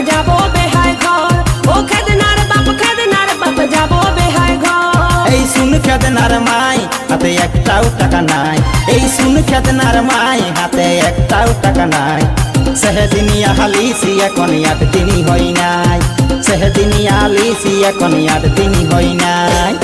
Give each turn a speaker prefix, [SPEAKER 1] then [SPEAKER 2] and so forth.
[SPEAKER 1] যাবো বেহায় ঘর। ও খেদনার বাপ যাবো বেহায় ঘর।
[SPEAKER 2] এই শুন খেদনার মাই হাতে একটাও টাকা নাই, এই শুন খেদনার মাই হাতে একটাও টাকা নাই। সেহদিনিয়া হালিসি এখন 8 দিনই হই নাই, সেহদিনিয়া হালিসি এখন 8 দিনই হই নাই।